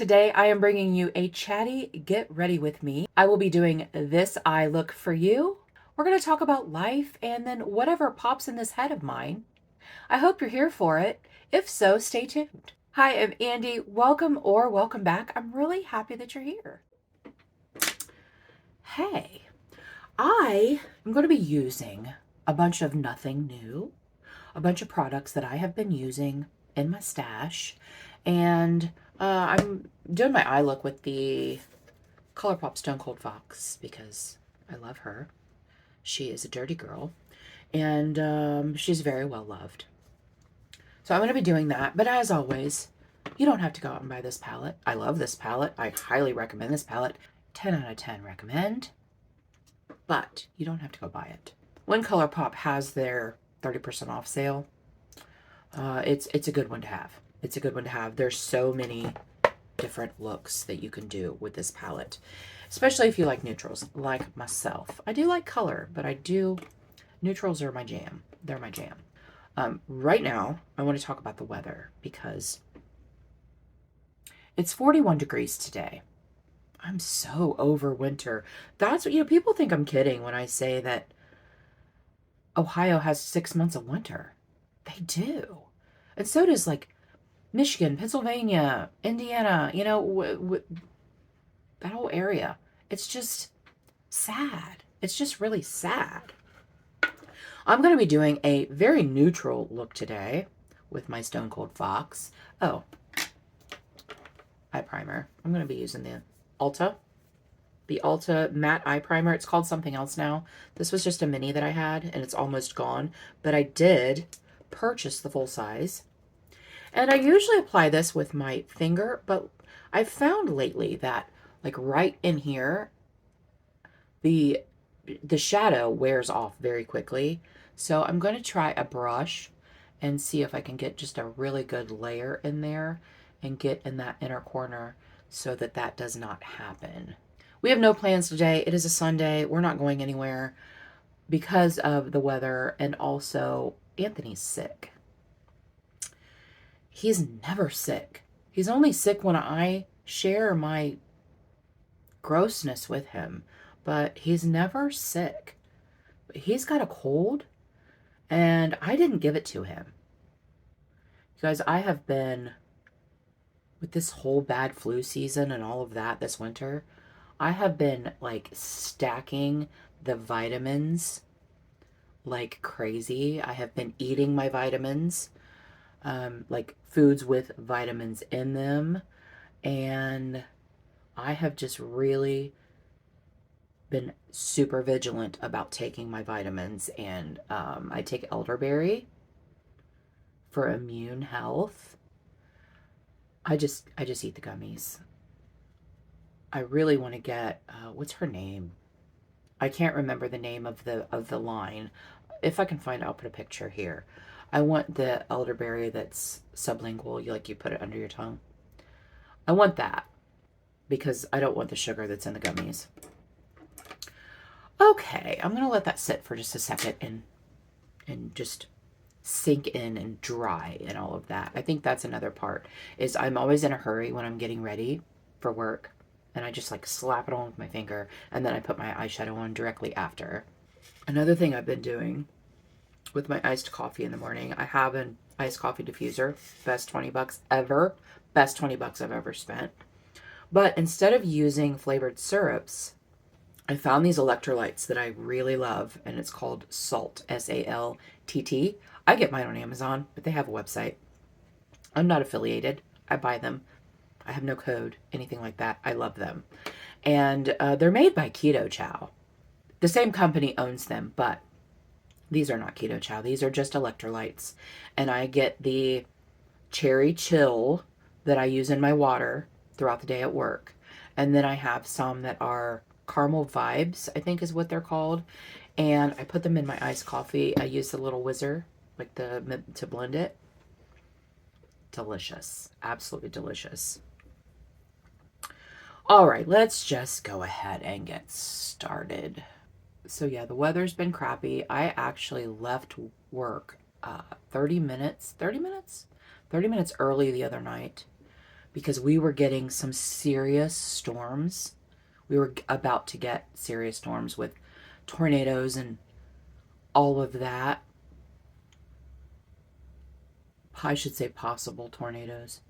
Today I am bringing you a chatty get ready with me. I will be doing this eye look for you. We're going to talk about life and then whatever pops in this head of mine. I hope you're here for it. If so, stay tuned. Hi, I'm Andi. Welcome or welcome back. I'm really happy that you're here. Hey, I am going to be using a bunch of nothing new, a bunch of products that I have been using in my stash, and I'm doing my eye look with the ColourPop Stone Cold Fox because I love her. She is a dirty girl, and she's very well loved. So I'm going to be doing that, but as always, you don't have to go out and buy this palette. I love this palette. I highly recommend this palette. 10 out of 10 recommend, but you don't have to go buy it. When ColourPop has their 30% off sale, it's a good one to have. It's a good one to have. There's so many different looks that you can do with this palette, especially if you like neutrals like myself. I do like color, but neutrals are my jam. They're my jam. Right now, I want to talk about the weather because it's 41 degrees today. I'm so over winter. That's what, people think I'm kidding when I say that Ohio has 6 months of winter. They do. And so does like Michigan, Pennsylvania, Indiana, that whole area. It's just sad. It's just really sad. I'm going to be doing a very neutral look today with my Stone Cold Fox. Oh, eye primer. I'm going to be using the Ulta matte eye primer. It's called something else now. This was just a mini that I had, and it's almost gone. But I did purchase the full size. And I usually apply this with my finger, but I've found lately that, like right in here, the shadow wears off very quickly. So I'm going to try a brush and see if I can get just a really good layer in there and get in that inner corner so that that does not happen. We have no plans today. It is a Sunday. We're not going anywhere because of the weather, and also Anthony's sick. He's never sick. He's only sick when I share my grossness with him, but he's never sick. He's got a cold, and I didn't give it to him. You guys, I have been, with this whole bad flu season and all of that this winter, I have been like stacking the vitamins like crazy. I have been eating my vitamins, like foods with vitamins in them, and I have just really been super vigilant about taking my vitamins. And I take elderberry for immune health. I just eat the gummies. I really want to get what's her name? I can't remember the name of the line. If I can find it, I'll put a picture here. I want the elderberry that's sublingual, you put it under your tongue. I want that because I don't want the sugar that's in the gummies. Okay, I'm going to let that sit for just a second and just sink in and dry and all of that. I think that's another part, is I'm always in a hurry when I'm getting ready for work, and I just like slap it on with my finger, and then I put my eyeshadow on directly after. Another thing I've been doing with my iced coffee in the morning, I have an iced coffee diffuser. Best 20 bucks ever. Best 20 bucks I've ever spent. But instead of using flavored syrups, I found these electrolytes that I really love, and it's called SALTT, SALTT. I get mine on Amazon, but they have a website. I'm not affiliated. I buy them. I have no code, anything like that. I love them. And they're made by Keto Chow. The same company owns them, but these are not Keto Chow. These are just electrolytes. And I get the cherry chill that I use in my water throughout the day at work. And then I have some that are caramel vibes, I think is what they're called. And I put them in my iced coffee. I use the little whizzer, to blend it. Delicious. Absolutely delicious. All right, let's just go ahead and get started. So yeah, the weather's been crappy. I actually left work 30 minutes early the other night because we were getting some serious storms. We were about to get serious storms with tornadoes and all of that. I should say possible tornadoes.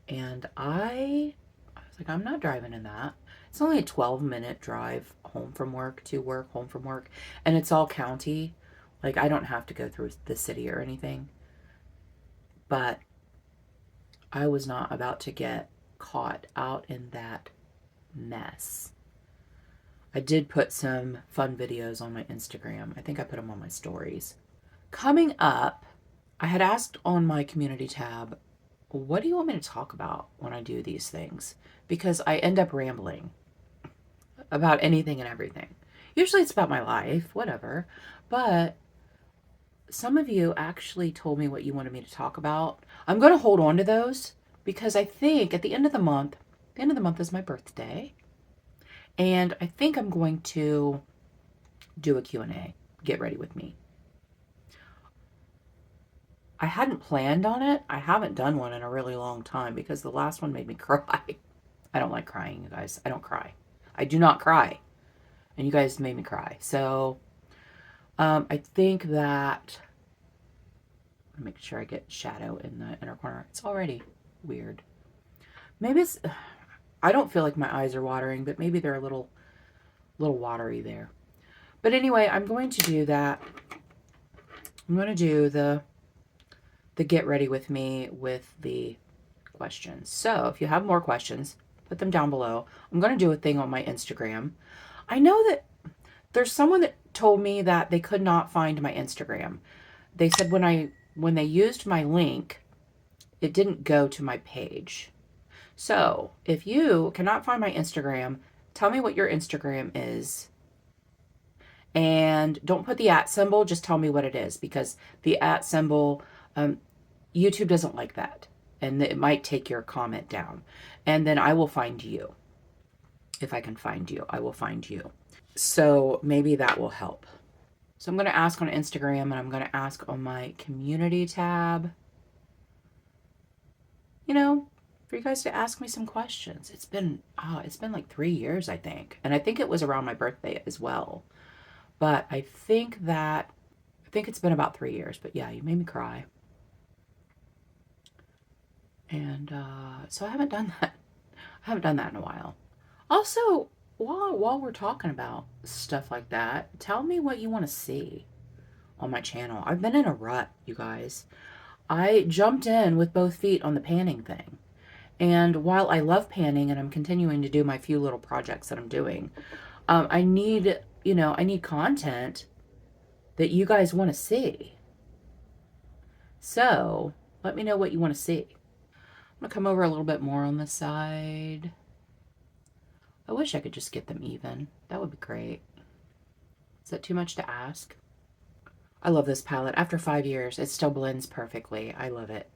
And I was like, I'm not driving in that. It's only a 12-minute drive home from work, to work, home from work. And it's all county. Like, I don't have to go through the city or anything. But I was not about to get caught out in that mess. I did put some fun videos on my Instagram. I think I put them on my stories. Coming up, I had asked on my community tab, what do you want me to talk about when I do these things? Because I end up rambling about anything and everything. Usually it's about my life, whatever. But some of you actually told me what you wanted me to talk about. I'm going to hold on to those because I think at the end of the month is my birthday. And I think I'm going to do a Q&A. Get ready with me. I hadn't planned on it. I haven't done one in a really long time because the last one made me cry. I don't like crying, you guys. I don't cry. I do not cry. And you guys made me cry. So I think that I'm make sure I get shadow in the inner corner. It's already weird. Maybe it's, I don't feel like my eyes are watering, but maybe they're a little watery there. But anyway, I'm going to do that. I'm going to do the get ready with me with the questions. So if you have more questions, put them down below. I'm going to do a thing on my Instagram. I know that there's someone that told me that they could not find my Instagram. They said when they used my link, it didn't go to my page. So if you cannot find my Instagram, tell me what your Instagram is. And don't put the @ symbol, just tell me what it is, because the @ symbol, YouTube doesn't like that. And it might take your comment down. And then I will find you. If I can find you, I will find you. So maybe that will help. So I'm going to ask on Instagram and I'm going to ask on my community tab. You know, for you guys to ask me some questions. It's been like 3 years, I think. And I think it was around my birthday as well. But I think it's been about 3 years. But yeah, you made me cry. And so I haven't done that. I haven't done that in a while. Also, while we're talking about stuff like that, tell me what you want to see on my channel. I've been in a rut, you guys. I jumped in with both feet on the panning thing. And while I love panning and I'm continuing to do my few little projects that I'm doing, I need content that you guys want to see. So let me know what you want to see. I'm going to come over a little bit more on the side. I wish I could just get them even. That would be great. Is that too much to ask? I love this palette. After 5 years, it still blends perfectly. I love it.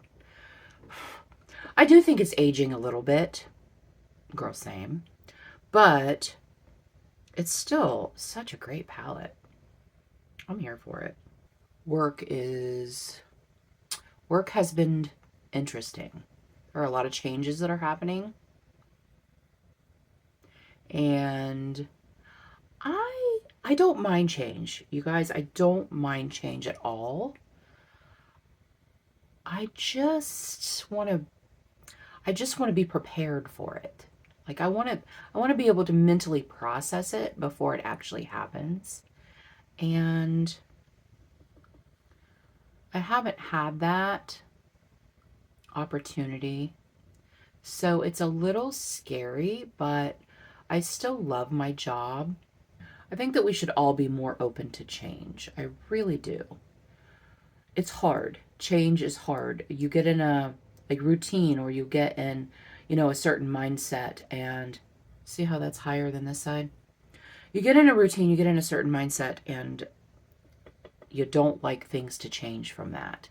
I do think it's aging a little bit. Girl, same. But it's still such a great palette. I'm here for it. Work has been interesting. There are a lot of changes that are happening. And I don't mind change. You guys, I don't mind change at all. I just want to be prepared for it. Like I want to be able to mentally process it before it actually happens. And I haven't had that opportunity. So it's a little scary, but I still love my job. I think that we should all be more open to change. I really do. It's hard. Change is hard. You get in a routine, or you get in, a certain mindset, and see how that's higher than this side? You get in a routine, you get in a certain mindset, and you don't like things to change from that.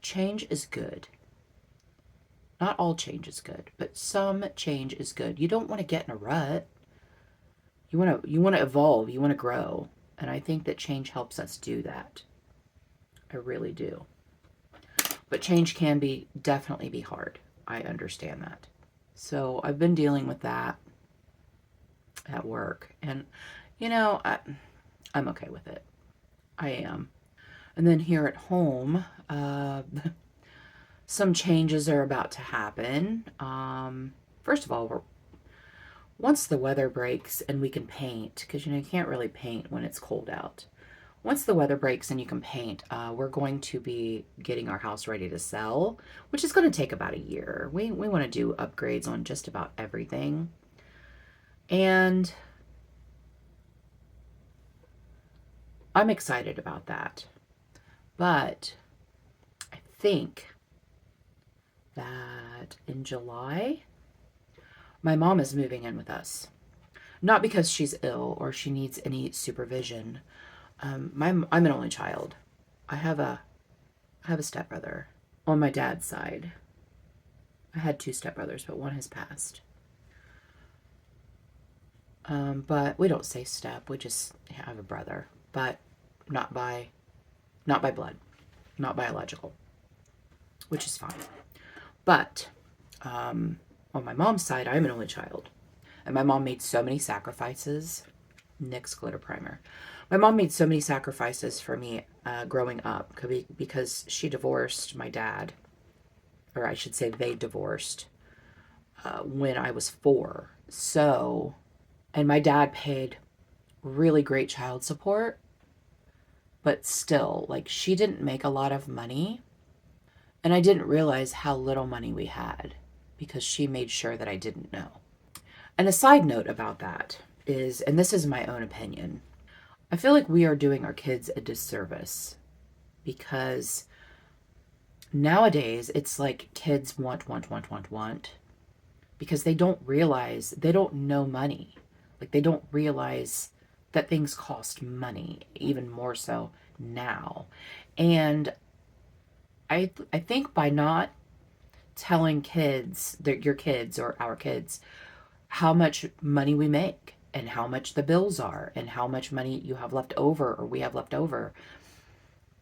Change is good. Not all change is good, but some change is good. You don't want to get in a rut. You want to evolve, you want to grow. And I think that change helps us do that. I really do. But change can definitely be hard. I understand that. So I've been dealing with that at work. And, you know, I'm okay with it. I am. And then here at home, some changes are about to happen. First of all, once the weather breaks and we can paint, because you can't really paint when it's cold out. Once the weather breaks and you can paint, we're going to be getting our house ready to sell, which is going to take about a year. We want to do upgrades on just about everything. And I'm excited about that. But I think that in July, my mom is moving in with us. Not because she's ill or she needs any supervision. I'm an only child. I have a stepbrother on my dad's side. I had two stepbrothers, but one has passed. But we don't say step. We just have a brother, but not by blood, not biological, which is fine. But on my mom's side, I'm an only child, and my mom made so many sacrifices. NYX glitter primer. My mom made so many sacrifices for me growing up because she divorced my dad, or I should say they divorced when I was 4. So, and my dad paid really great child support, but still, like, she didn't make a lot of money. And I didn't realize how little money we had because she made sure that I didn't know. And a side note about that is, and this is my own opinion, I feel like we are doing our kids a disservice because nowadays it's like kids want, because they don't realize, they don't know money. Like, they don't realize that things cost money, even more so now. And I think by not telling kids, your kids or our kids, how much money we make and how much the bills are and how much money you have left over or we have left over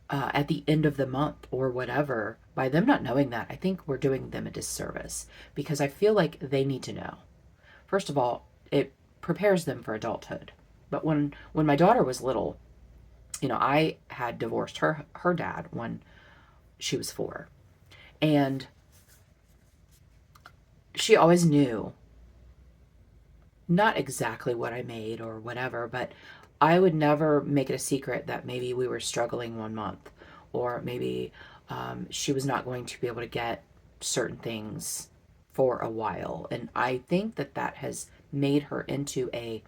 at the end of the month or whatever, by them not knowing that, I think we're doing them a disservice because I feel like they need to know. First of all, it prepares them for adulthood. But when my daughter was little, I had divorced her dad when she was 4. And she always knew not exactly what I made or whatever, but I would never make it a secret that maybe we were struggling one month or maybe she was not going to be able to get certain things for a while. And I think that has made her into an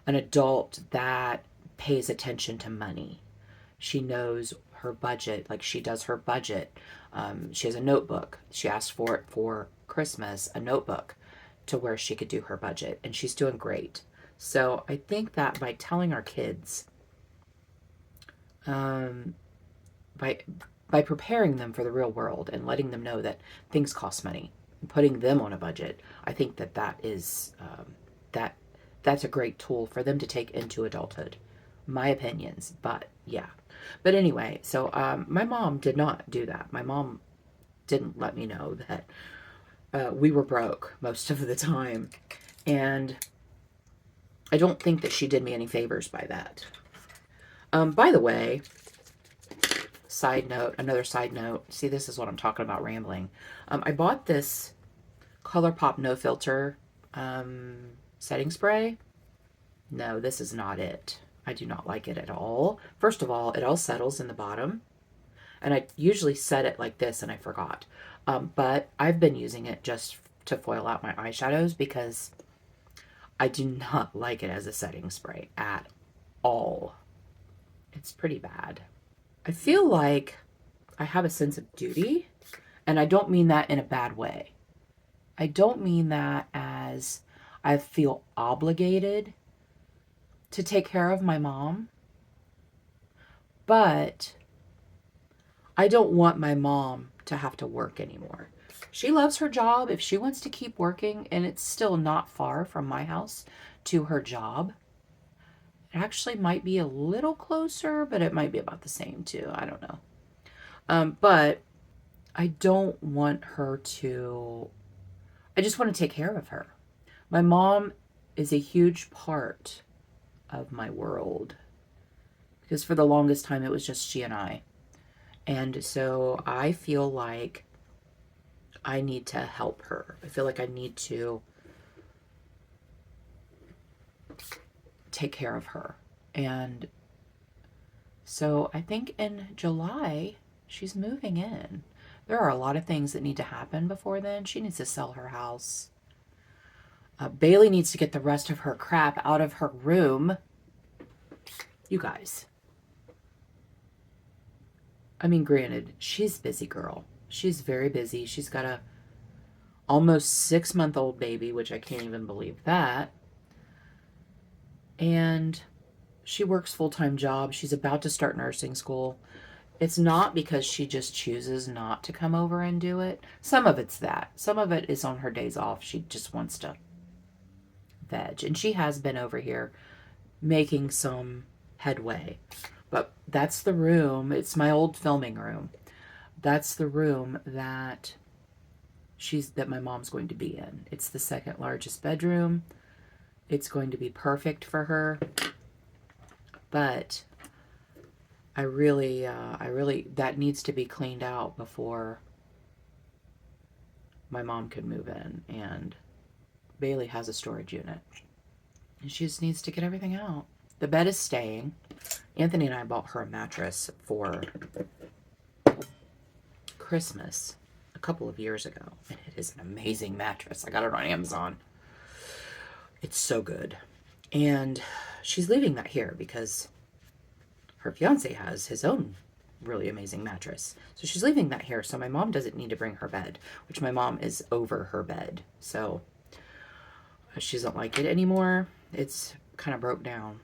adult that pays attention to money. She knows her budget, like she does her budget. She has a notebook. She asked for it for Christmas, a notebook to where she could do her budget, and she's doing great. So I think that by telling our kids, by preparing them for the real world and letting them know that things cost money, and putting them on a budget, I think that is that's a great tool for them to take into adulthood. My opinions, but yeah. But anyway, so my mom did not do that. My mom didn't let me know that we were broke most of the time. And I don't think that she did me any favors by that. By the way, another side note. See, this is what I'm talking about rambling. I bought this ColourPop No Filter setting spray. No, this is not it. I do not like it at all. First of all, it all settles in the bottom. And I usually set it like this and I forgot. But I've been using it just to foil out my eyeshadows because I do not like it as a setting spray at all. It's pretty bad. I feel like I have a sense of duty, and I don't mean that in a bad way. I don't mean that as I feel obligated to take care of my mom, but I don't want my mom to have to work anymore. She loves her job. If she wants to keep working, and it's still not far from my house to her job, it actually might be a little closer, but it might be about the same too. I don't know. But I don't want her to, I just want to take care of her. My mom is a huge part of my world because for the longest time it was just she and I. And so I feel like I need to help her. I feel like I need to take care of her. And so I think in July, she's moving in. There are a lot of things that need to happen before then. She needs to sell her house. Bailey needs to get the rest of her crap out of her room. You guys. I mean, granted, she's a busy girl. She's very busy. She's got a almost 6-month-old baby, which I can't even believe that. And she works full-time job. She's about to start nursing school. It's not because she just chooses not to come over and do it. Some of it's that. Some of it is on her days off. She just wants to veg. And she has been over here making some headway. But that's the room. It's my old filming room. That's the room that my mom's going to be in. It's the second largest bedroom. It's going to be perfect for her. But I really, that needs to be cleaned out before my mom can move in. And Bailey has a storage unit. And she just needs to get everything out. The bed is staying. Anthony and I bought her a mattress for Christmas a couple of years ago. And it is an amazing mattress. I got it on Amazon. It's so good. And she's leaving that here because her fiance has his own really amazing mattress. So she's leaving that here. So my mom doesn't need to bring her bed, which my mom is over her bed. So she doesn't like it anymore. It's kind of broke down.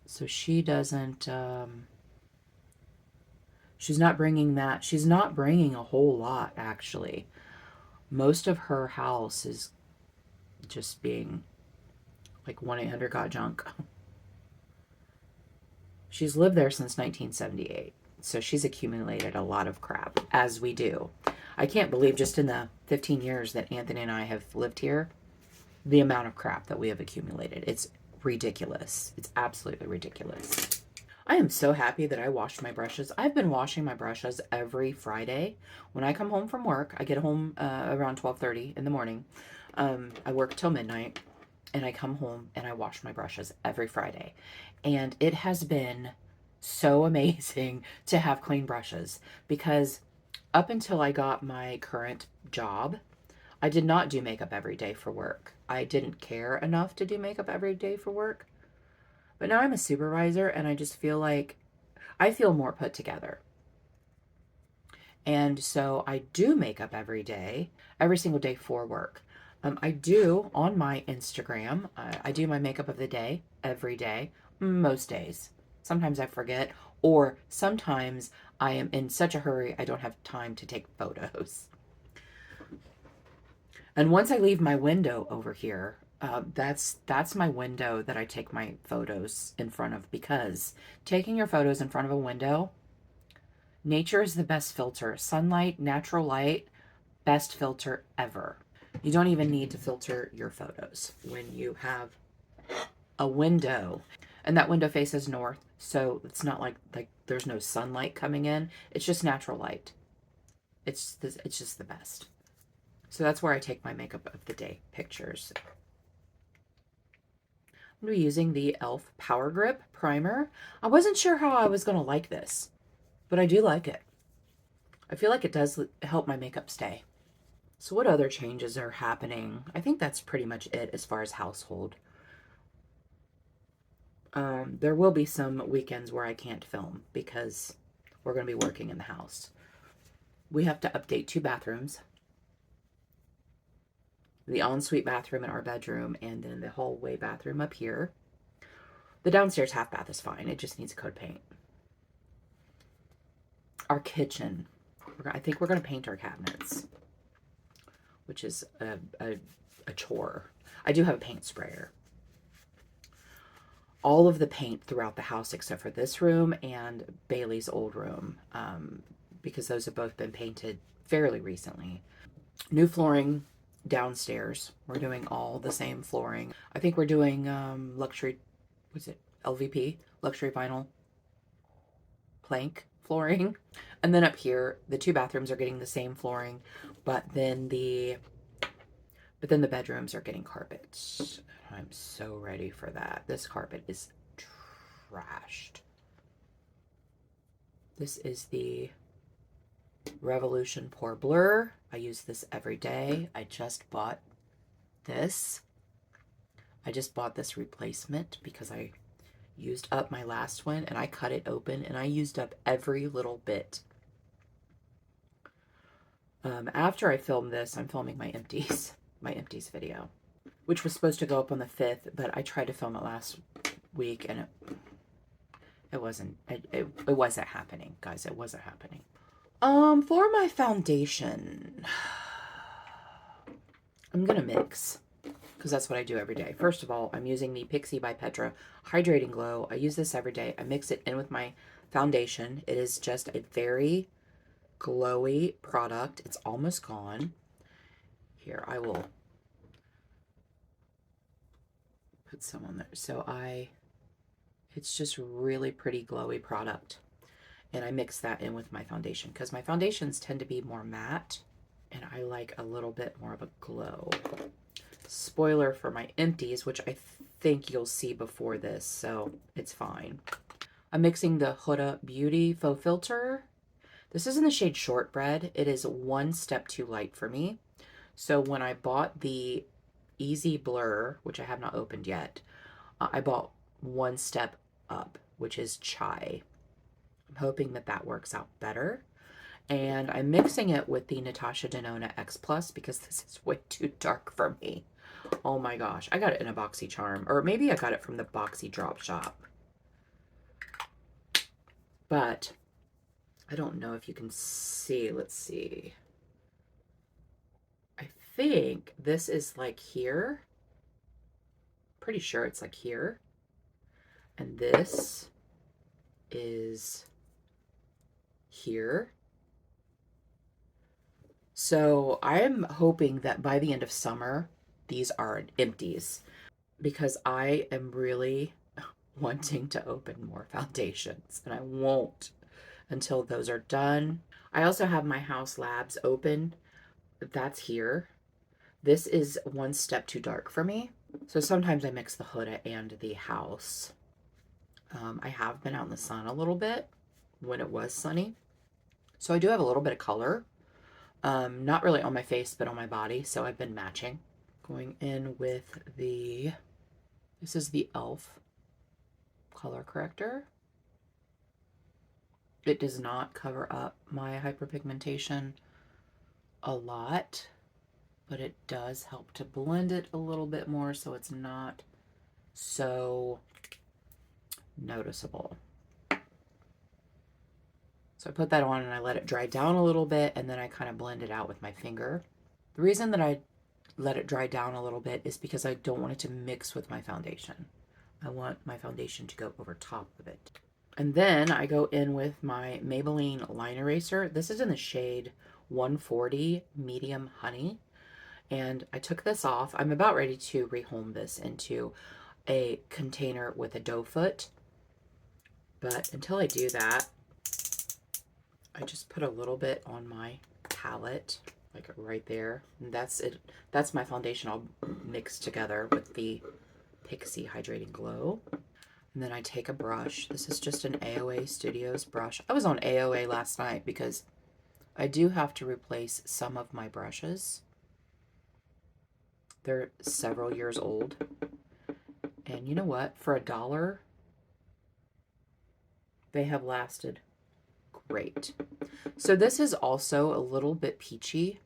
So she doesn't, she's not bringing that. She's not bringing a whole lot, actually. Most of her house is just being like 1-800-GOT-JUNK. She's lived there since 1978. So she's accumulated a lot of crap, as we do. I can't believe just in the 15 years that Anthony and I have lived here, the amount of crap that we have accumulated. It's ridiculous. It's absolutely ridiculous. I am so happy that I washed my brushes. I've been washing my brushes every Friday. When I come home from work, I get home around 12:30 in the morning. I work till midnight, and I come home and I wash my brushes every Friday. And it has been so amazing to have clean brushes because up until I got my current job, I did not do makeup every day for work. I didn't care enough to do makeup every day for work. But now I'm a supervisor and I just feel like I feel more put together. And so I do makeup every day, every single day for work. I do on my Instagram, I do my makeup of the day every day, most days. Sometimes I forget, or sometimes I am in such a hurry I don't have time to take photos. And once I leave my window over here, that's my window that I take my photos in front of, because taking your photos in front of a window, nature is the best filter. Sunlight, natural light, best filter ever. You don't even need to filter your photos when you have a window. And that window faces north, so it's not like there's no sunlight coming in. It's just natural light. It's just the best. So that's where I take my makeup of the day pictures. I'm going to be using the e.l.f. Power Grip Primer. I wasn't sure how I was going to like this, but I do like it. I feel like it does help my makeup stay. So what other changes are happening? I think that's pretty much it as far as household. There will be some weekends where I can't film because we're going to be working in the house. We have to update 2 bathrooms. The ensuite bathroom in our bedroom, and then the hallway bathroom up here. The downstairs half bath is fine. It just needs a coat of paint. Our kitchen. I think we're going to paint our cabinets, which is a chore. I do have a paint sprayer. All of the paint throughout the house except for this room and Bailey's old room, because those have both been painted fairly recently. New flooring downstairs. We're doing all the same flooring. I think we're doing luxury, what's it, LVP, luxury vinyl plank flooring. And then up here, the 2 bathrooms are getting the same flooring, but then the bedrooms are getting carpets. I'm so ready for that. This carpet is trashed. This is the Revolution Pour Blur. I use this every day. I just bought this. I just bought this replacement because I used up my last one, and I cut it open and I used up every little bit. After I film this, I'm filming my empties video, which was supposed to go up on the 5th, but I tried to film it last week and it wasn't happening, guys. It wasn't happening. For my foundation, I'm gonna mix, because that's what I do every day. First of all, I'm using the Pixi by Petra Hydrating Glow. I use this every day. I mix it in with my foundation. It is just a very glowy product. It's almost gone. Here, I will put some on there. So it's just really pretty glowy product. And I mix that in with my foundation because my foundations tend to be more matte and I like a little bit more of a glow. Spoiler for my empties, which I think you'll see before this, so it's fine. I'm mixing the Huda Beauty Faux Filter. This is in the shade Shortbread. It is 1 step too light for me. So when I bought the Easy Blur, which I have not opened yet, I bought 1 step up, which is Chai. I'm hoping that that works out better. And I'm mixing it with the Natasha Denona X Plus because this is way too dark for me. Oh my gosh. I got it in a BoxyCharm, or maybe I got it from the Boxy Drop Shop. But I don't know if you can see. Let's see. I think this is like here. Pretty sure it's like here. And this is here. So I'm hoping that by the end of summer, these are empties because I am really wanting to open more foundations and I won't until those are done. I also have my House Labs open. That's here. This is 1 step too dark for me. So sometimes I mix the Huda and the House. I have been out in the sun a little bit when it was sunny. So I do have a little bit of color. Not really on my face, but on my body. So I've been matching. Going in with this is the e.l.f. color corrector. It does not cover up my hyperpigmentation a lot, but it does help to blend it a little bit more so it's not so noticeable. So I put that on and I let it dry down a little bit and then I kind of blend it out with my finger. The reason that I let it dry down a little bit is because I don't want it to mix with my foundation. I want my foundation to go over top of it. And then I go in with my Maybelline line eraser. This is in the shade 140 Medium Honey. And I took this off. I'm about ready to rehome this into a container with a doe foot. But until I do that, I just put a little bit on my palette, like right there. And that's it. That's my foundation all mixed together with the Pixi Hydrating Glow. And then I take a brush. This is just an AOA Studios brush. I was on AOA last night because I do have to replace some of my brushes. They're several years old. And you know what? For $1, they have lasted great. So this is also a little bit peachy.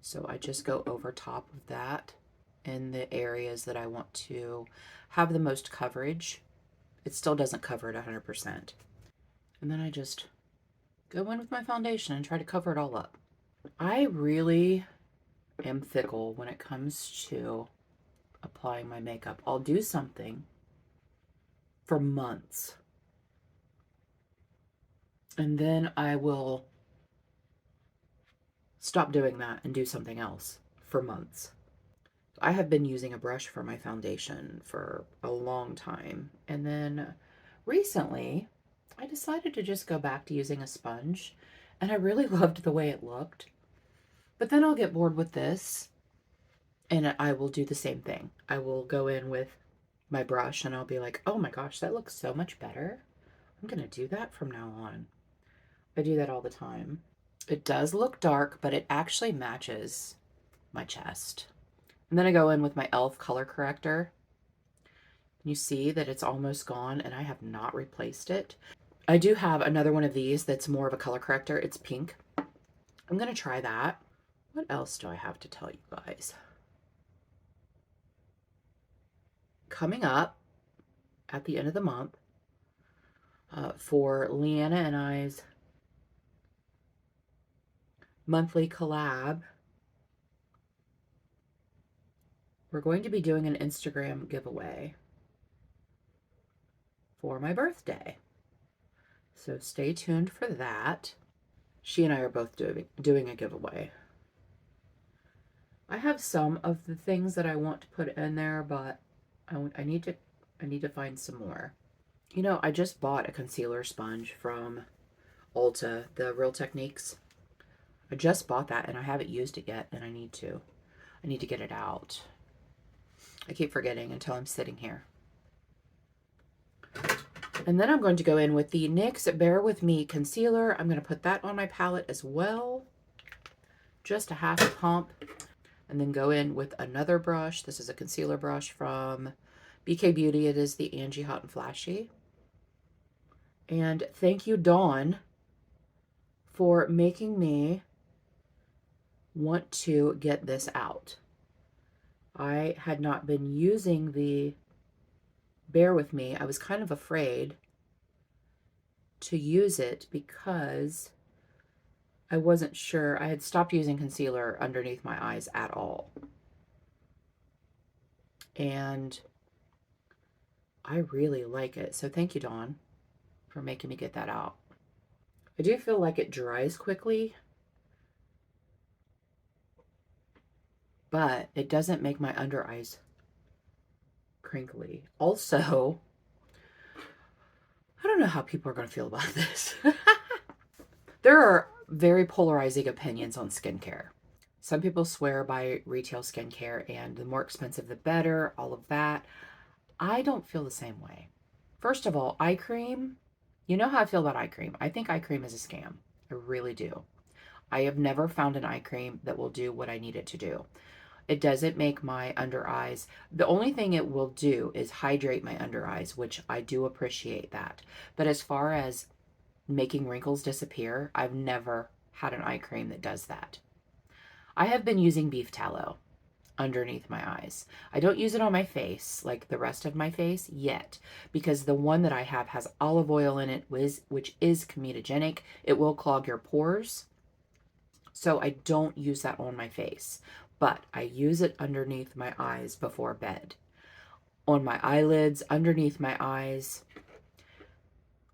So I just go over top of that in the areas that I want to have the most coverage. It still doesn't cover it 100%. And then I just go in with my foundation and try to cover it all up. I really am fickle when it comes to applying my makeup. I'll do something for months. And then I will stop doing that and do something else for months. I have been using a brush for my foundation for a long time. And then recently, I decided to just go back to using a sponge. And I really loved the way it looked. But then I'll get bored with this and I will do the same thing. I will go in with my brush and I'll be like, oh my gosh, that looks so much better. I'm going to do that from now on. I do that all the time. It does look dark, but it actually matches my chest. And then I go in with my e.l.f. color corrector. You see that it's almost gone and I have not replaced it. I do have another one of these that's more of a color corrector. It's pink. I'm going to try that. What else do I have to tell you guys? Coming up at the end of the month for Leanna and I's monthly collab, we're going to be doing an Instagram giveaway for my birthday. So stay tuned for that. She and I are both doing a giveaway. I have some of the things that I want to put in there, but I need to find some more. You know, I just bought a concealer sponge from Ulta, the Real Techniques. I just bought that and I haven't used it yet, and I need to. I need to get it out. I keep forgetting until I'm sitting here. And then I'm going to go in with the NYX Bear With Me concealer. I'm going to put that on my palette as well. Just a half a pump. And then go in with another brush. This is a concealer brush from BK Beauty. It is the Angie Hot and Flashy. And thank you, Dawn, for making me want to get this out. I had not been using the Bear With Me. I was kind of afraid to use it because I wasn't sure. I had stopped using concealer underneath my eyes at all. And I really like it. So thank you, Dawn, for making me get that out. I do feel like it dries quickly, but it doesn't make my under eyes crinkly. Also, I don't know how people are going to feel about this. There are very polarizing opinions on skincare. Some people swear by retail skincare and the more expensive the better, all of that. I don't feel the same way. First of all, eye cream, you know how I feel about eye cream. I think eye cream is a scam. I really do. I have never found an eye cream that will do what I need it to do. It doesn't make my under eyes. The only thing it will do is hydrate my under eyes, which I do appreciate that. But as far as making wrinkles disappear, I've never had an eye cream that does that. I have been using beef tallow underneath my eyes. I don't use it on my face like the rest of my face yet, because the one that I have has olive oil in it, which is comedogenic. It will clog your pores. So I don't use that on my face, but I use it underneath my eyes before bed. On my eyelids, underneath my eyes.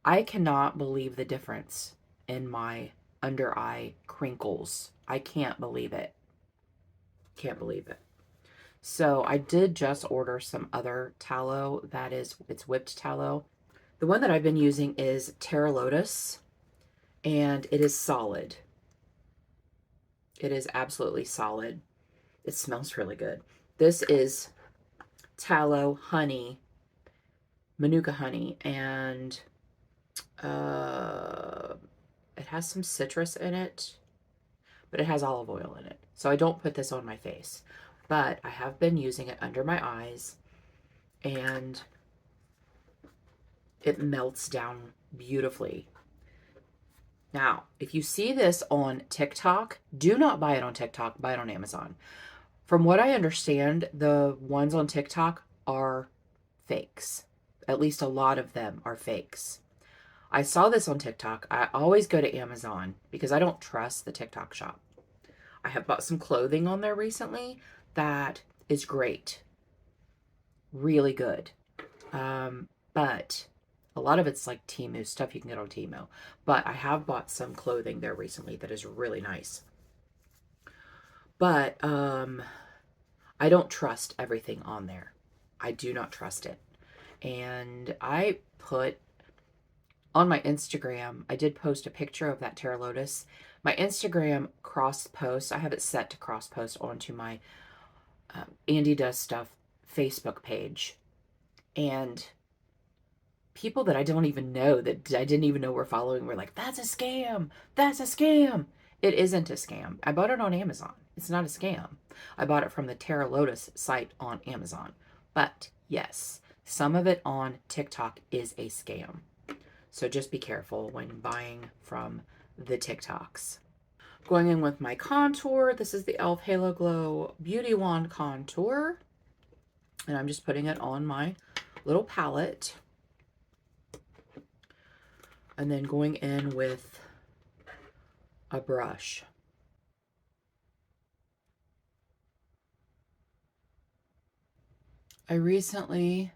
I cannot believe the difference in my under eye crinkles. I can't believe it. Can't believe it. So I did just order some other tallow. It's whipped tallow. The one that I've been using is Terra Lotus, and it is solid. It is absolutely solid. It smells really good. This is tallow, honey, manuka honey, and it has some citrus in it, but it has olive oil in it. So I don't put this on my face, but I have been using it under my eyes, and it melts down beautifully. Now, if you see this on TikTok, do not buy it on TikTok, buy it on Amazon. From what I understand, the ones on TikTok are fakes. At least a lot of them are fakes. I saw this on TikTok. I always go to Amazon because I don't trust the TikTok shop. I have bought some clothing on there recently that is great. Really good. But a lot of it's like Temu stuff you can get on Temu. But I have bought some clothing there recently that is really nice. But I don't trust everything on there. I do not trust it. And I put on my Instagram, I did post a picture of that Terra Lotus. My Instagram cross post, I have it set to cross post onto my Andi Does Stuff Facebook page. And people that I don't even know, that I didn't even know were following, were like, that's a scam. That's a scam. It isn't a scam. I bought it on Amazon. It's not a scam. I bought it from the Terra Lotus site on Amazon. But yes, some of it on TikTok is a scam. So just be careful when buying from the TikToks. Going in with my contour. This is the e.l.f. Halo Glow Beauty Wand Contour. And I'm just putting it on my little palette. And then going in with a brush. I recently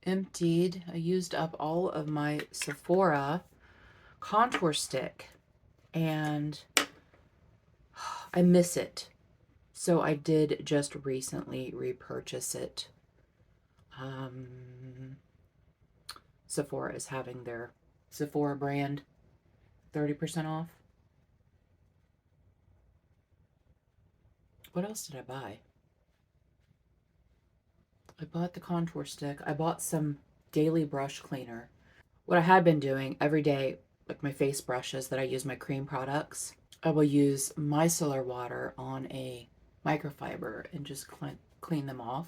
I used up all of my Sephora contour stick, and I miss it. So I did just recently repurchase it. Sephora is having their Sephora brand 30% off. What else did I buy? I bought the contour stick. I bought some daily brush cleaner. What I had been doing every day, like my face brushes that I use my cream products, I will use micellar water on a microfiber and just clean them off.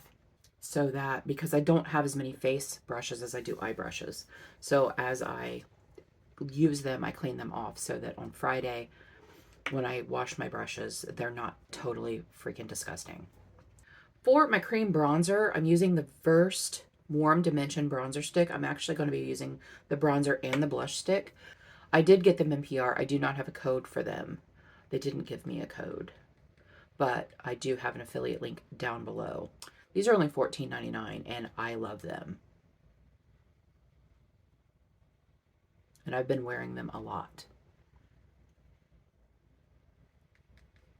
So that, because I don't have as many face brushes as I do eye brushes. So as I use them, I clean them off so that on Friday, when I wash my brushes, they're not totally freaking disgusting. For my cream bronzer, I'm using the Versed Warm Dimension bronzer stick. I'm actually going to be using the bronzer and the blush stick. I did get them in PR. I do not have a code for them. They didn't give me a code, but I do have an affiliate link down below. These are only $14.99 and I love them. And I've been wearing them a lot.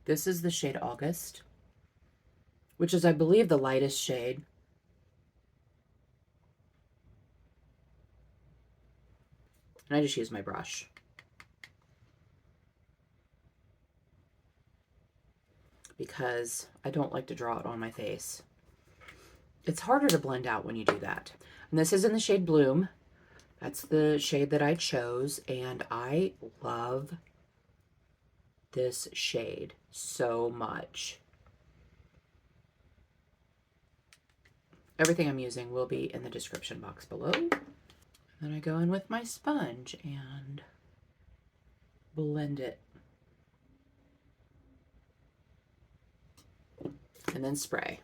This is the shade August, which is, I believe, the lightest shade. And I just use my brush. Because I don't like to draw it on my face. It's harder to blend out when you do that. And this is in the shade Bloom. That's the shade that I chose, and I love this shade so much. Everything I'm using will be in the description box below. Then I go in with my sponge and blend it. And then spray.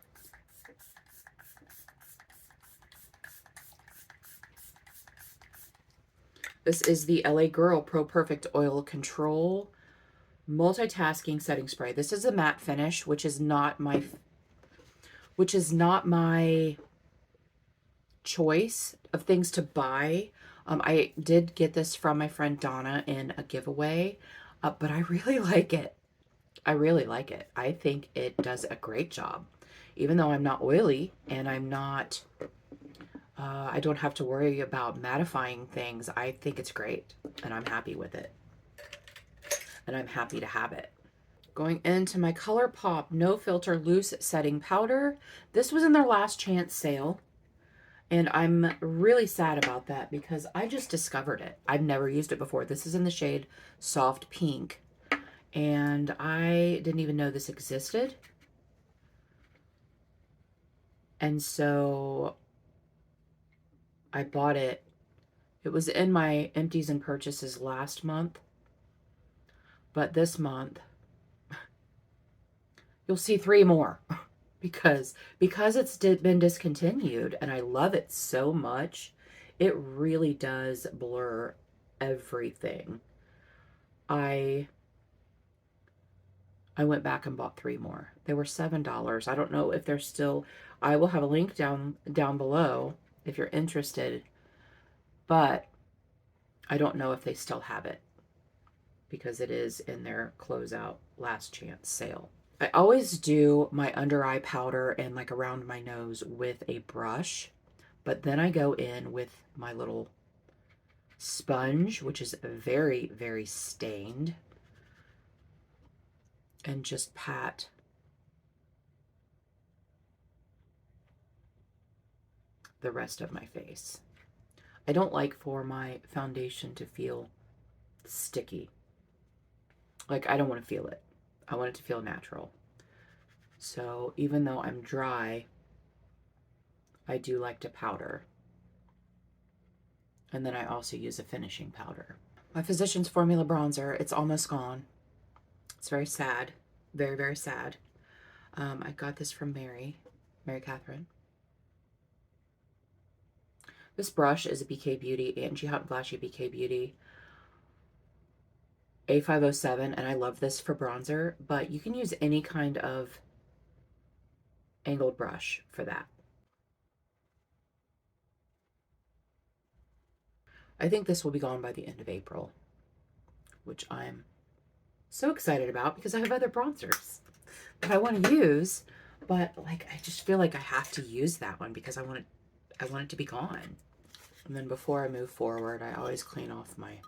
This is the LA Girl Pro Perfect Oil Control Multitasking Setting Spray. This is a matte finish, which is not my choice of things to buy. I did get this from my friend Donna in a giveaway, but I really like it. I really like it. I think it does a great job. Even though I'm not oily and I'm not, I don't have to worry about mattifying things, I think it's great and I'm happy with it. And I'm happy to have it. Going into my ColourPop No Filter Loose Setting Powder. This was in their last chance sale. And I'm really sad about that because I just discovered it. I've never used it before. This is in the shade Soft Pink. And I didn't even know this existed. And so I bought it. It was in my empties and purchases last month. But this month, you'll see 3 more. because it's been discontinued and I love it so much. It really does blur everything. I went back and bought 3 more. They were $7. I don't know if they're still, I will have a link down below if you're interested, but I don't know if they still have it because it is in their closeout last chance sale. I always do my under eye powder and like around my nose with a brush, but then I go in with my little sponge, which is very, very stained, and just pat the rest of my face. I don't like for my foundation to feel sticky. Like, I don't want to feel it. I want it to feel natural. So even though I'm dry, I do like to powder. And then I also use a finishing powder. My Physicians Formula bronzer, it's almost gone. It's very sad. Very, very sad. I got this from Mary Catherine. This brush is a BK Beauty, Anti-Hot and Flashy BK Beauty A507, and I love this for bronzer, but you can use any kind of angled brush for that. I think this will be gone by the end of April, which I'm so excited about because I have other bronzers that I want to use, but like I just feel like I have to use that one because I want it to be gone. And then before I move forward, I always clean off my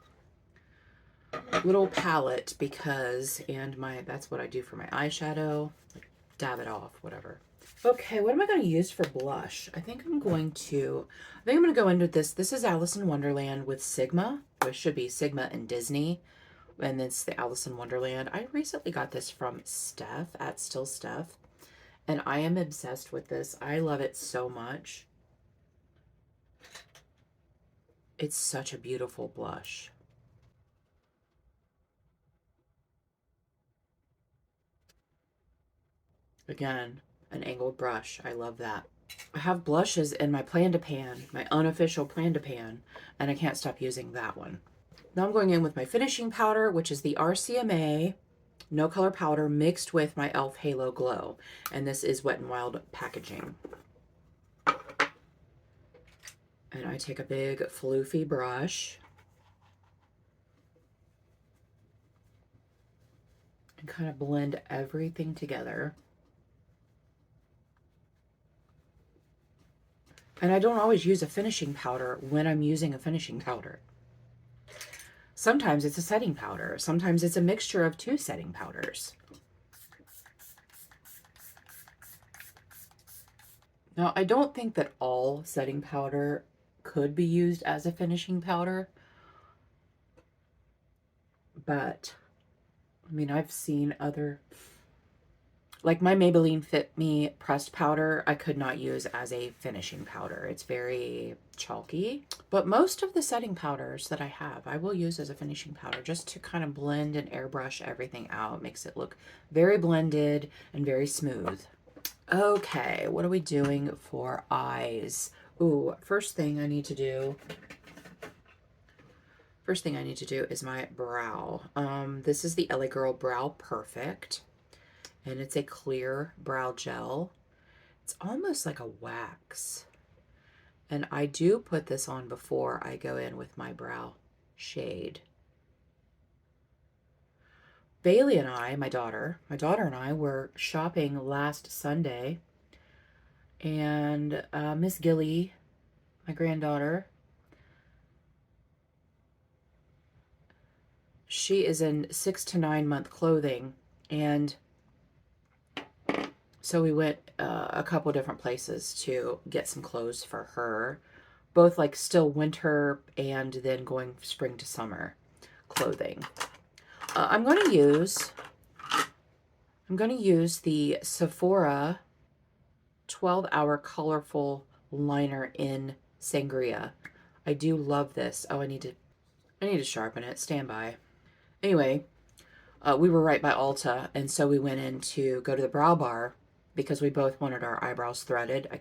little palette because, and that's what I do for my eyeshadow, like dab it off, whatever. Okay, what am I going to use for blush? I think I'm going to go into this. This is Alice in Wonderland with Sigma, which should be Sigma and Disney. And it's the Alice in Wonderland. I recently got this from Steph at Still Steph, and I am obsessed with this. I love it so much. It's such a beautiful blush. Again, an angled brush. I love that. I have blushes in my Plan to Pan, my unofficial Plan to Pan, and I can't stop using that one. Now I'm going in with my finishing powder, which is the RCMA No Color Powder mixed with my e.l.f. Halo Glow. And this is Wet n Wild packaging. And I take a big floofy brush and kind of blend everything together. And I don't always use a finishing powder when I'm using a finishing powder. Sometimes it's a setting powder. Sometimes it's a mixture of two setting powders. Now, I don't think that all setting powder could be used as a finishing powder, but I mean, I've seen other, like my Maybelline Fit Me pressed powder, I could not use as a finishing powder. It's very chalky, but most of the setting powders that I have, I will use as a finishing powder just to kind of blend and airbrush everything out. Makes it look very blended and very smooth. Okay, what are we doing for eyes? Ooh, first thing I need to do is my brow. This is the LA Girl Brow Perfect, and it's a clear brow gel. It's almost like a wax. And I do put this on before I go in with my brow shade. Bailey and I, my daughter and I were shopping last Sunday, and Miss Gilly, my granddaughter, she is in 6 to 9 month clothing, and so we went a couple different places to get some clothes for her, both like still winter and then going spring to summer clothing. I'm going to use the Sephora 12-hour colorful liner in Sangria. I do love this. Oh, I need to sharpen it. Stand by. Anyway, we were right by Ulta, and so we went in to go to the brow bar because we both wanted our eyebrows threaded. I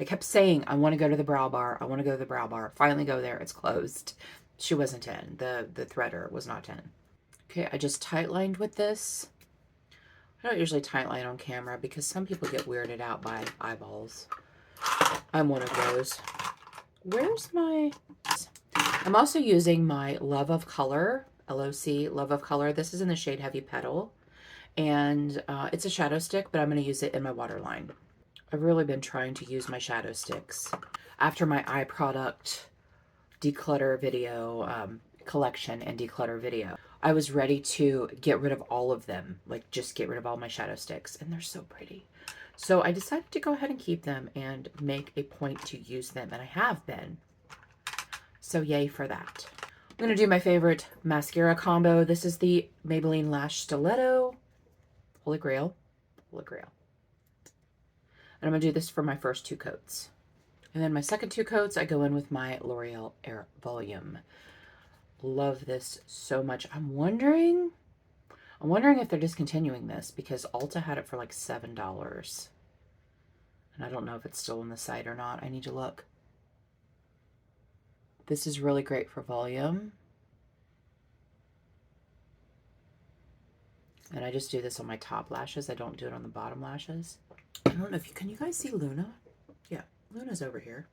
kept saying, I want to go to the brow bar. I want to go to the brow bar. Finally go there. It's closed. She wasn't in. The threader was not in. Okay, I just tight lined with this. I don't usually tight line on camera because some people get weirded out by eyeballs. I'm one of those. Where's my... I'm also using my Love of Color, LOC Love of Color. This is in the shade Heavy Petal. And it's a shadow stick, but I'm going to use it in my waterline. I've really been trying to use my shadow sticks. After my eye product declutter video, collection and declutter video, I was ready to get rid of all of them, like just get rid of all my shadow sticks, and they're so pretty. So I decided to go ahead and keep them and make a point to use them, and I have been. So yay for that. I'm going to do my favorite mascara combo. This is the Maybelline Lash Stiletto. Holy Grail. Holy Grail. And I'm going to do this for my first 2 coats. And then my second 2 coats, I go in with my L'Oreal Air Volume. Love this so much. I'm wondering if they're discontinuing this because Ulta had it for like $7. And I don't know if it's still on the site or not. I need to look. This is really great for volume. And I just do this on my top lashes. I don't do it on the bottom lashes. I don't know if you, can you guys see Luna? Yeah, Luna's over here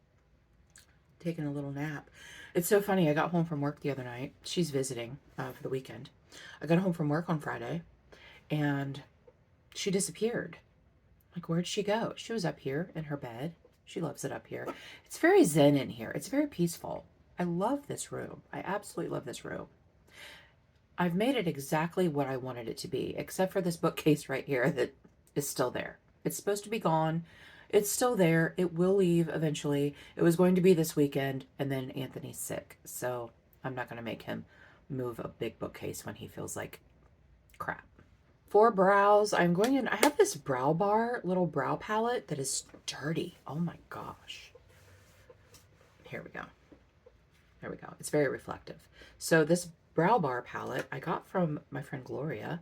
taking a little nap. It's so funny. I got home from work the other night. She's visiting for the weekend. I got home from work on Friday and she disappeared. Like, where'd she go? She was up here in her bed. She loves it up here. It's very zen in here. It's very peaceful. I love this room. I absolutely love this room. I've made it exactly what I wanted it to be, except for this bookcase right here that is still there. It's supposed to be gone. It's still there. It will leave eventually. It was going to be this weekend, and then Anthony's sick, so I'm not going to make him move a big bookcase when he feels like crap. For brows, I'm going in. I have this Brow Bar little brow palette that is dirty. Oh my gosh. Here we go. There we go. It's very reflective. So this Brow Bar palette I got from my friend Gloria,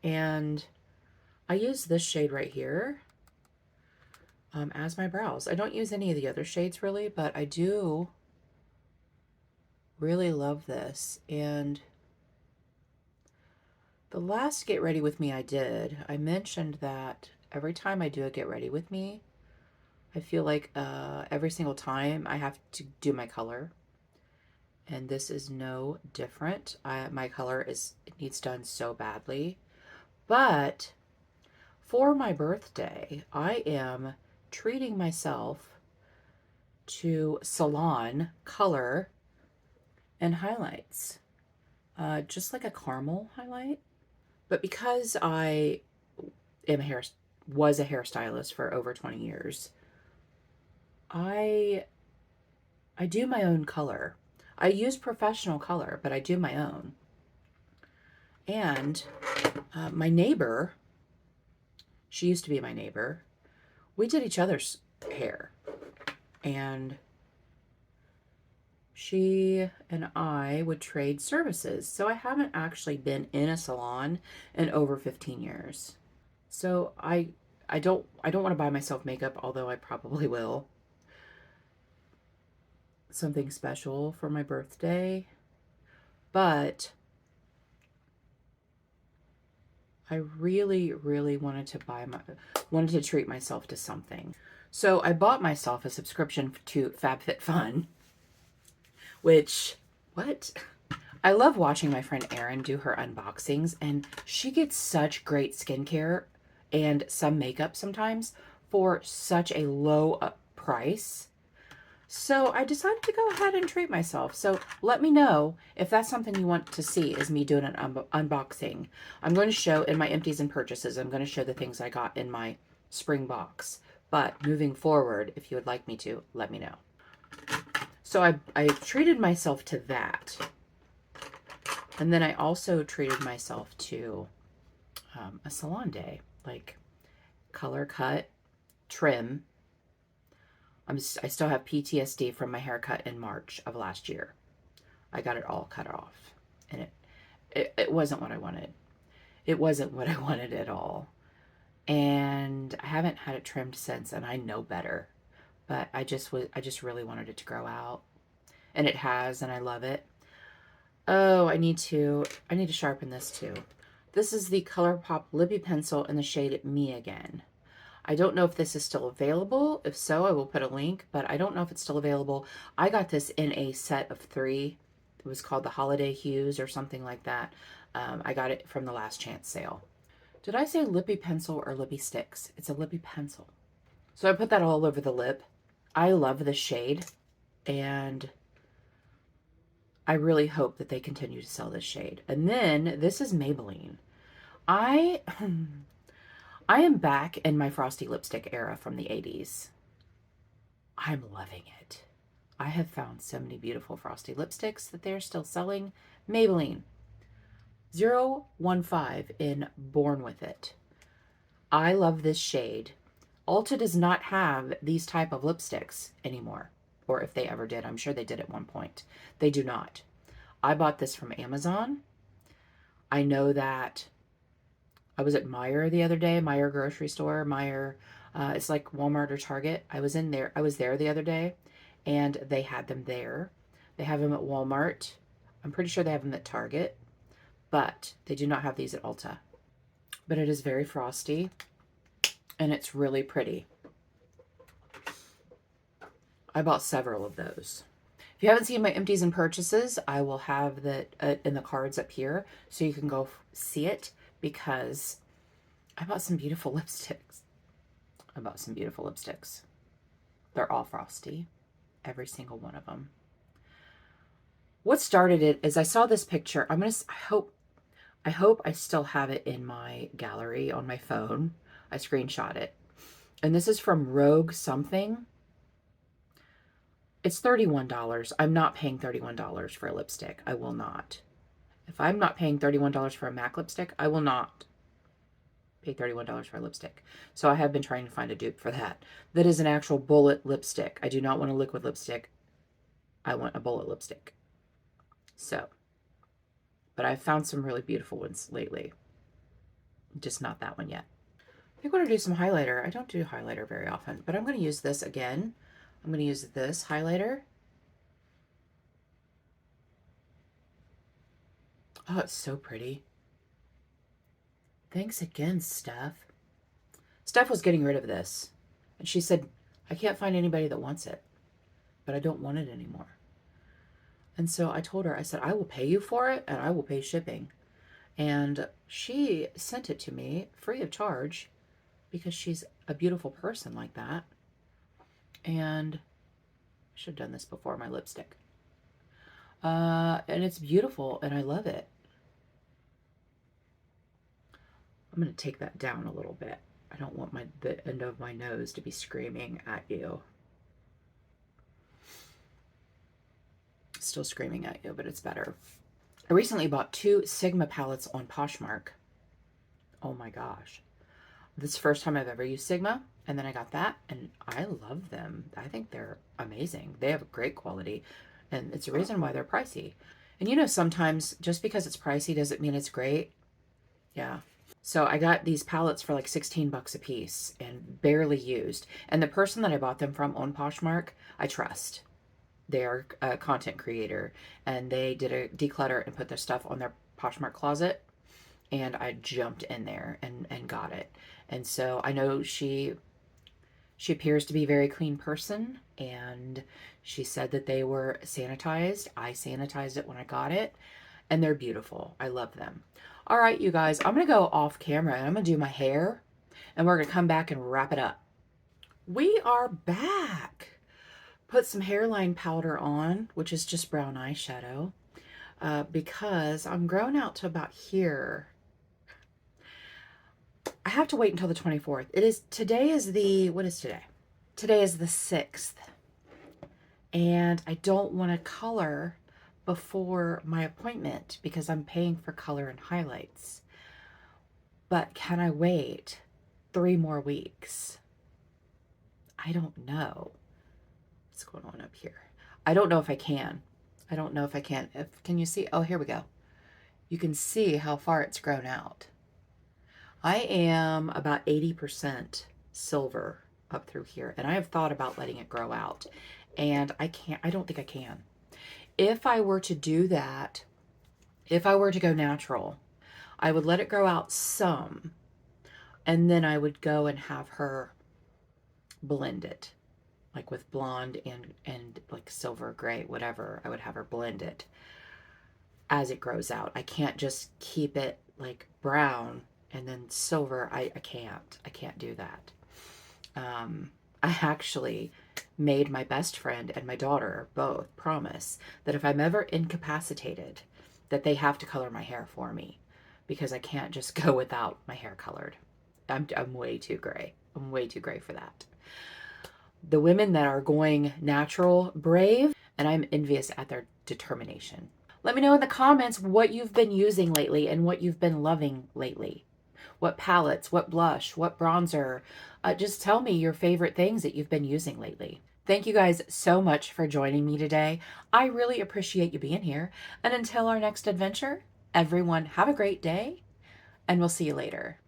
and I use this shade right here as my brows. I don't use any of the other shades really, but I do really love this. And the last Get Ready With Me I mentioned that every time I do a Get Ready With Me, I feel like every single time I have to do my color. And this is no different. My color it needs done so badly. But for my birthday, I am treating myself to salon color and highlights. Just like a caramel highlight. But because I was a hairstylist for over 20 years, I do my own color. I use professional color, but I do my own. And my neighbor, she used to be my neighbor, we did each other's hair. And she and I would trade services. So I haven't actually been in a salon in over 15 years. So I don't want to buy myself makeup, although I probably will. Something special for my birthday, but I really wanted to treat myself to something. So I bought myself a subscription to FabFitFun, which, I love watching my friend Erin do her unboxings, and she gets such great skincare and some makeup sometimes for such a low price. So I decided to go ahead and treat myself. So let me know if that's something you want to see, is me doing an unboxing. I'm going to show in my empties and purchases, I'm going to show the things I got in my spring box. But moving forward, if you would like me to, let me know. So I treated myself to that. And then I also treated myself to a salon day, like color cut, trim. I still have PTSD from my haircut in March of last year. I got it all cut off, and it wasn't what I wanted. It wasn't what I wanted at all. And I haven't had it trimmed since, and I know better. But I just really wanted it to grow out. And it has, and I love it. Oh, I need to sharpen this too. This is the ColourPop Lippy Pencil in the shade Me Again. I don't know if this is still available. If so, I will put a link, but I don't know if it's still available. I got this in a set of 3. It was called the Holiday Hues or something like that. I got it from the Last Chance sale. Did I say lippy pencil or lippy sticks? It's a lippy pencil. So I put that all over the lip. I love the shade, and I really hope that they continue to sell this shade. And then this is Maybelline. I am back in my frosty lipstick era from the 80s. I'm loving it. I have found so many beautiful frosty lipsticks that they're still selling. Maybelline 015 in Born With It. I love this shade. Ulta does not have these type of lipsticks anymore. Or if they ever did, I'm sure they did at one point. They do not. I bought this from Amazon. I know that I was at Meijer the other day, Meijer grocery store, Meijer, it's like Walmart or Target. I was there the other day, and they had them there. They have them at Walmart. I'm pretty sure they have them at Target, but they do not have these at Ulta. But it is very frosty, and it's really pretty. I bought several of those. If you haven't seen my empties and purchases, I will have that in the cards up here so you can go see it, because I bought some beautiful lipsticks. They're all frosty, every single one of them. What started it is I saw this picture. I hope I still have it in my gallery on my phone. I screenshot it. And this is from Rogue something. It's $31. I'm not paying $31 for a lipstick. I will not. If I'm not paying $31 for a MAC lipstick, I will not pay $31 for a lipstick. So I have been trying to find a dupe for that. That is an actual bullet lipstick. I do not want a liquid lipstick. I want a bullet lipstick. So, but I've found some really beautiful ones lately. Just not that one yet. I think I'm going to do some highlighter. I don't do highlighter very often, but I'm going to use this again. I'm going to use this highlighter. Oh, it's so pretty. Thanks again, Steph. Steph was getting rid of this, and she said, I can't find anybody that wants it, but I don't want it anymore. And so I told her, I said, I will pay you for it, and I will pay shipping. And she sent it to me free of charge, because she's a beautiful person like that. And I should have done this before my lipstick. And it's beautiful, and I love it. I'm going to take that down a little bit. I don't want the end of my nose to be screaming at you. Still screaming at you, but it's better. I recently bought 2 Sigma palettes on Poshmark. Oh my gosh. This is the first time I've ever used Sigma, and then I got that, and I love them. I think they're amazing. They have great quality, and it's a reason why they're pricey. And you know, sometimes just because it's pricey doesn't mean it's great. Yeah. So I got these palettes for like 16 bucks a piece and barely used. And the person that I bought them from on Poshmark, I trust. They are a content creator, and they did a declutter and put their stuff on their Poshmark closet. And I jumped in there and got it. And so I know she appears to be a very clean person, and she said that they were sanitized. I sanitized it when I got it, and they're beautiful. I love them. All right, you guys, I'm going to go off camera, and I'm going to do my hair, and we're going to come back and wrap it up. We are back. Put some hairline powder on, which is just brown eyeshadow, because I'm grown out to about here. I have to wait until the 24th. Today is the, what is today? Today is the 6th. And I don't want to color before my appointment because I'm paying for color and highlights. But can I wait 3 more weeks? I don't know. What's going on up here? I don't know if I can. I don't know if I can. Can you see? Oh, here we go. You can see how far it's grown out. I am about 80% silver up through here, and I have thought about letting it grow out, and I don't think I can. If I were to do that, if I were to go natural, I would let it grow out some, and then I would go and have her blend it, like with blonde and like silver, gray, whatever. I would have her blend it as it grows out. I can't just keep it like brown And then silver, I can't do that. I actually made my best friend and my daughter both promise that if I'm ever incapacitated, that they have to color my hair for me, because I can't just go without my hair colored. I'm way too gray. I'm way too gray for that. The women that are going natural, brave, and I'm envious at their determination. Let me know in the comments what you've been using lately and what you've been loving lately. What palettes, what blush, what bronzer. Just tell me your favorite things that you've been using lately. Thank you guys so much for joining me today. I really appreciate you being here. And until our next adventure, everyone have a great day, and we'll see you later.